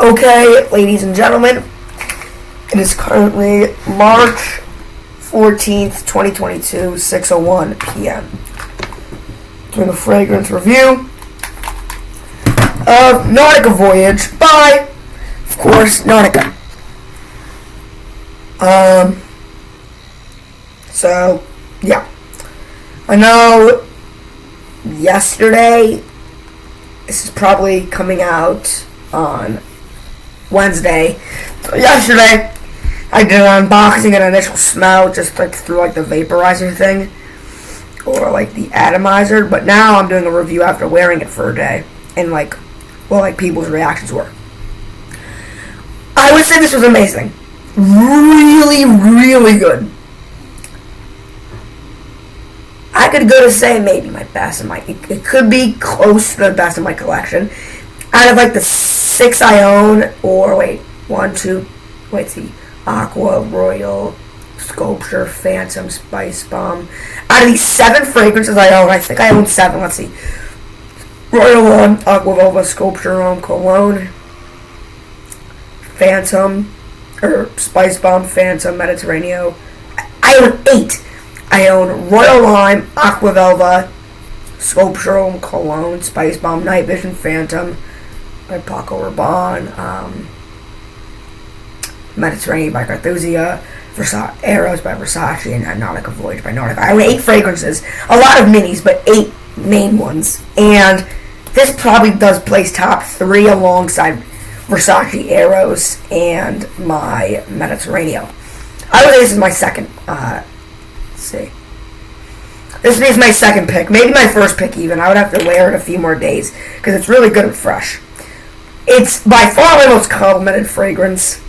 Okay, ladies and gentlemen, it is currently March 14th, 2022, 6:01 p.m. Doing a fragrance review of Nautica Voyage by, of course, Nautica. So, yeah. I know yesterday, this is probably coming out on Wednesday. So yesterday, I did an unboxing and initial smell, just like through like the vaporizer thing, or like the atomizer. But now I'm doing a review after wearing it for a day, and like people's reactions were. I would say this was amazing, really, really good. I could go to say maybe my best in my. It could be close to the best in my collection. Out of like the 6 I own, or Aqua, Royal, Sculpture, Phantom, Spice Bomb. Out of these 7 fragrances I own, I think I own 7. Let's see. Royal Aqua Velva, Sculpture, Cologne, Phantom, or Spice Bomb, Phantom, Mediterranean. I own 8. I own Royal Lime, Aqua Velva, Sculpture, Cologne, Spice Bomb, Night Vision, Phantom, by Paco Rabanne, Mediterranean by Carthusia, Eros by Versace, and Nautica Voyage by Nautica. I own 8 fragrances, a lot of minis, but 8 main ones. And this probably does place top 3 alongside Versace, Eros, and my Mediterranean. I would say this is my second. Let's see. This is my second pick, maybe my first pick even. I would have to wear it a few more days because it's really good and fresh. It's by far my most complimented fragrance.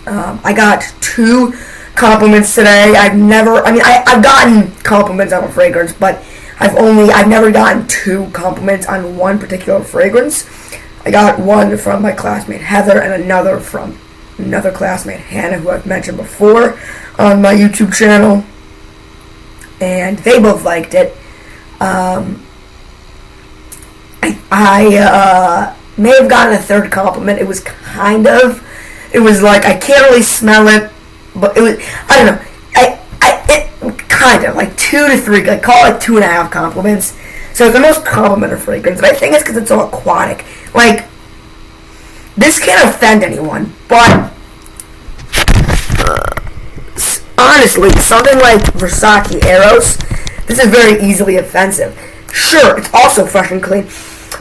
I got 2 compliments today. I've gotten compliments on a fragrance, but I've never gotten 2 compliments on one particular fragrance. I got one from my classmate Heather and another from another classmate Hannah, who I've mentioned before on my YouTube channel, and they both liked it. I may have gotten a 3rd compliment. It was like, I can't really smell it, but it was, I don't know, it kind of, like 2 to 3, like call it 2.5 compliments. So it's the most complimented fragrance, and I think it's because it's so aquatic. Like, this can't offend anyone, but honestly, something like Versace Eros, this is very easily offensive. Sure, it's also fresh and clean,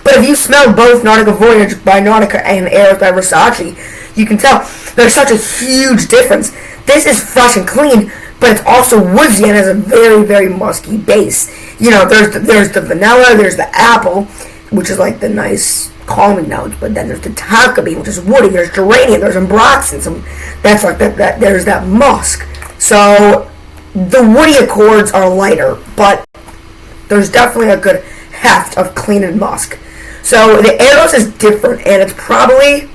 but if you smell both Nautica Voyage by Nautica and Eros by Versace, you can tell there's such a huge difference. This is fresh and clean, but it's also woodsy and has a very, very musky base. You know, there's the vanilla, there's the apple, which is like the nice calming notes, but then there's the tonka bean, which is woody, there's geranium, there's ambroxan, that's like that there's that musk. So the woody accords are lighter, but there's definitely a good heft of clean and musk. So the Eros is different, and it's probably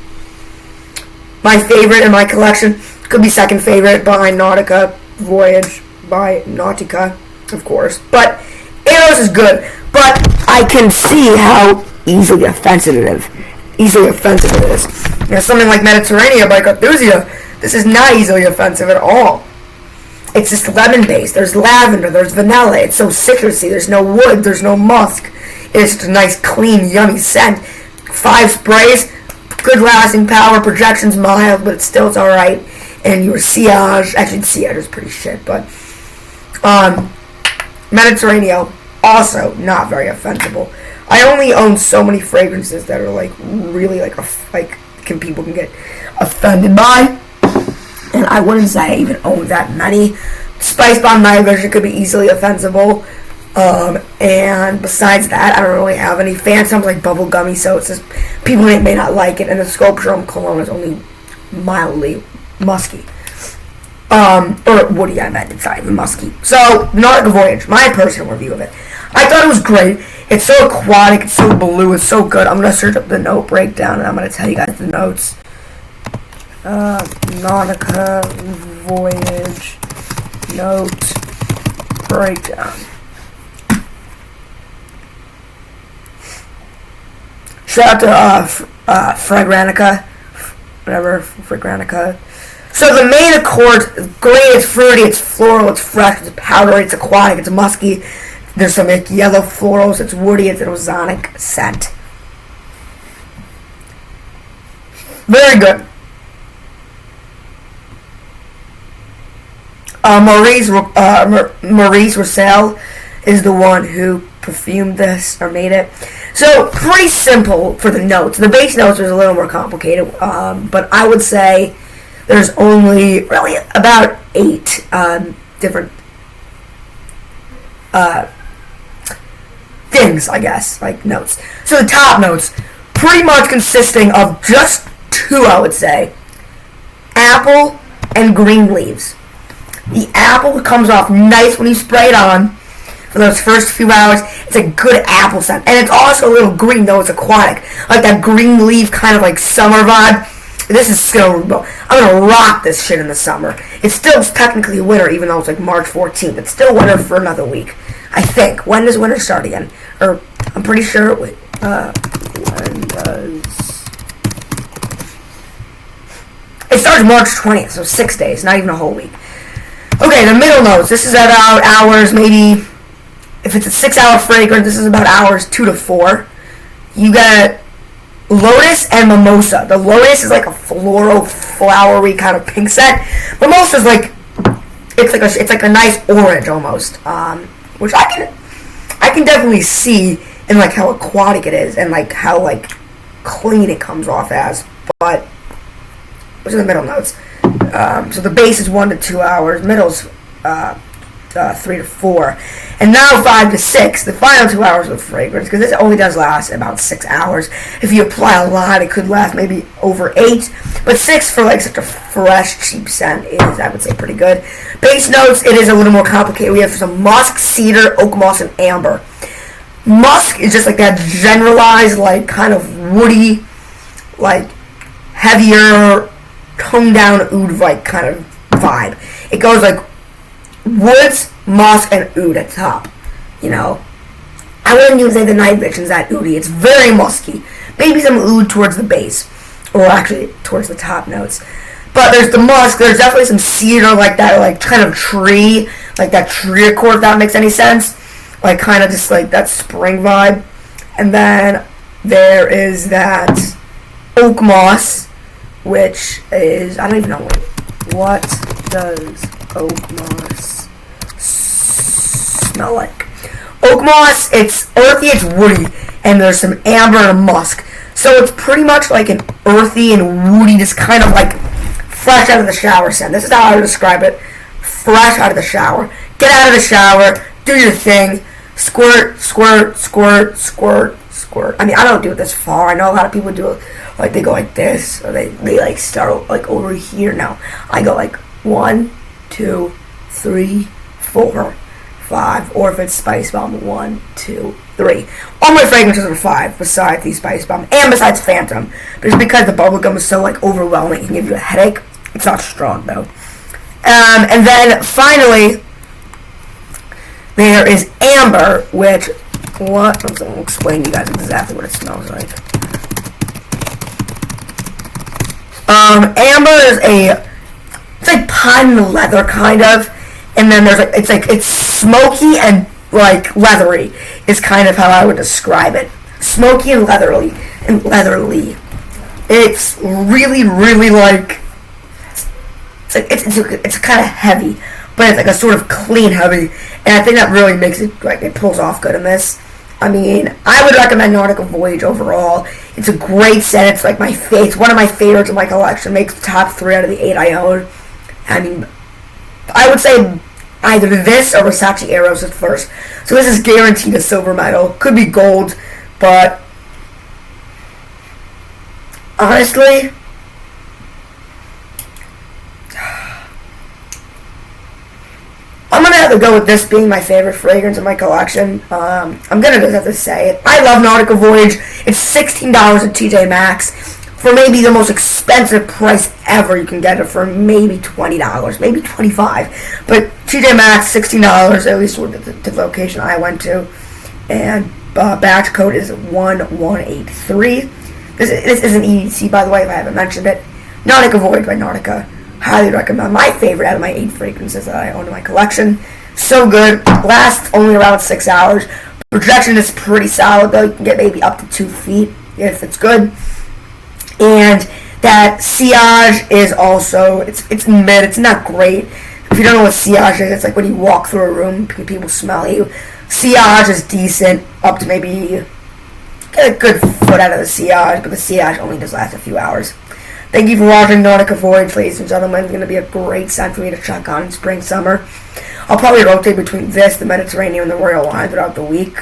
my favorite in my collection. Could be second favorite behind Nautica Voyage by Nautica, of course. But Eros is good, but I can see how easily offensive it is. You know, something like Mediterranean by Carthusia, this is not easily offensive at all. It's just lemon-based. There's lavender, there's vanilla. It's so citrusy. There's no wood, there's no musk. It's just a nice, clean, yummy scent. 5 sprays, good lasting power, projection's mild, but it's alright. And your sillage, actually sillage is pretty shit, but Mediterranean, also not very offensible. I only own so many fragrances that are like really people can get offended by, and I wouldn't say I even own that many. Spice Bomb Night Vision could be easily offensible, and besides that, I don't really have any. Phantom's like bubblegummy, so it's just people may not like it, and the Sculpture Cologne is only mildly musky. Or woody, I meant, it's not even musky. So, Nautica Voyage, my personal review of it. I thought it was great. It's so aquatic, it's so blue, it's so good. I'm going to search up the note breakdown, and I'm going to tell you guys the notes. Nautica Voyage note breakdown. Shout out to Fragrantica, whatever, Fragrantica. So the main accord, great, it's fruity, it's floral, it's fresh, it's powdery, it's aquatic, it's musky. There's some like yellow florals, it's woody, it's an ozonic scent. Very good. Maurice Roussel is the one who perfumed this or made it. So pretty simple for the notes. The base notes is a little more complicated, but I would say there's only really about 8 different things, I guess, like notes. So the top notes, pretty much consisting of just 2, I would say. Apple and green leaves. The apple comes off nice when you spray it on for those first few hours. It's a good apple scent. And it's also a little green, though it's aquatic. Like that green leaf kind of like summer vibe. This is still, I'm going to rock this shit in the summer. It's still technically winter, even though it's like March 14th. It's still winter for another week, I think. When does winter start again? Or, I'm pretty sure, when does... It starts March 20th, so 6 days, not even a whole week. Okay, the middle notes. This is about hours, maybe, if it's a 6-hour fragrance, this is about hours 2 to 4. You get lotus and mimosa. The lotus is like a floral, flowery kind of pink scent. Mimosa is like, it's like a nice orange almost, which I can definitely see in like how aquatic it is and like how like clean it comes off as. But which are the middle notes? So the base is 1 to 2 hours. Middle's 3 to 4, and now 5 to 6. The final 2 hours of fragrance, because this only does last about 6 hours. If you apply a lot, it could last maybe over 8, but 6 for like such a fresh, cheap scent is, I would say, pretty good. Base notes, it is a little more complicated. We have some musk, cedar, oak moss, and amber. Musk is just like that generalized, like kind of woody, like heavier, toned down oud like kind of vibe. It goes like woods, musk, and oud at the top. You know, I wouldn't even say the night vision's that oudy. It's very musky. Maybe some oud towards the base, or actually towards the top notes. But there's the musk. There's definitely some cedar, like that, like kind of tree, like that tree accord. If that makes any sense, like kind of just like that spring vibe. And then there is that oak moss, which is, I don't even know what does oak moss smell like. Oak moss, it's earthy, it's woody, and there's some amber and a musk. So it's pretty much like an earthy and woody, just kind of like fresh out of the shower scent. This is how I would describe it. Fresh out of the shower. Get out of the shower, do your thing, squirt, squirt, squirt, squirt, squirt. I mean, I don't do it this far. I know a lot of people do it, like they go like this, or they like start like over here. No, I go like 1, 2, 3, 4, 5, or if it's Spice Bomb, 1, 2, 3. All my fragrances are 5 besides the Spice Bomb and besides Phantom. But it's because the bubblegum is so like overwhelming, it can give you a headache. It's not strong though. And then finally, there is amber, which I'll explain to you guys exactly what it smells like. Amber is it's like pine leather kind of, and then there's like it's smoky and like leathery is kind of how I would describe it. Smoky and leathery. It's really, really like it's kind of heavy, but it's like a sort of clean heavy, and I think that really makes it like it pulls off good in this. I mean, I would recommend Nautica Voyage overall. It's a great scent. It's like it's one of my favorites in my collection. Makes the top 3 out of the 8 I own. I mean, I would say either this or Versace Eros is first. So this is guaranteed a silver medal. Could be gold, but honestly, I'm going to have to go with this being my favorite fragrance in my collection. I'm going to just have to say it. I love Nautica Voyage. It's $16 at TJ Maxx for maybe the most expensive price ever. You can get it for maybe $20, maybe $25. But TJ Maxx, $16, at least with the location I went to. And batch code is 1183. This is an EDC, by the way, if I haven't mentioned it. Nautica Voyage by Nautica. Highly recommend. My favorite out of my 8 fragrances that I own in my collection. So good. Lasts only around 6 hours. Projection is pretty solid, though. You can get maybe up to 2 feet if it's good. And that sillage is also, it's mid. It's not great. If you don't know what sillage is, it's like when you walk through a room, people smell you. Sillage is decent, up to maybe get a good foot out of the sillage, but the sillage only does last a few hours. Thank you for watching Nautica Voyage, ladies and gentlemen. It's going to be a great scent for me to check on in spring, summer. I'll probably rotate between this, the Mediterranean, and the Royal Wine throughout the week.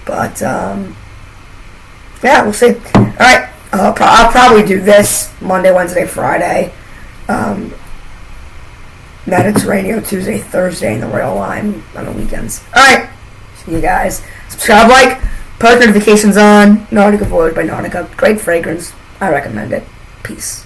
But, yeah, we'll see. Alright, I'll probably do this Monday, Wednesday, Friday. Mediterranean Tuesday, Thursday, and the Royal Wine on the weekends. Alright, see you guys. Subscribe, like, post notifications on. Nautica Voyage by Nautica. Great fragrance. I recommend it. Peace.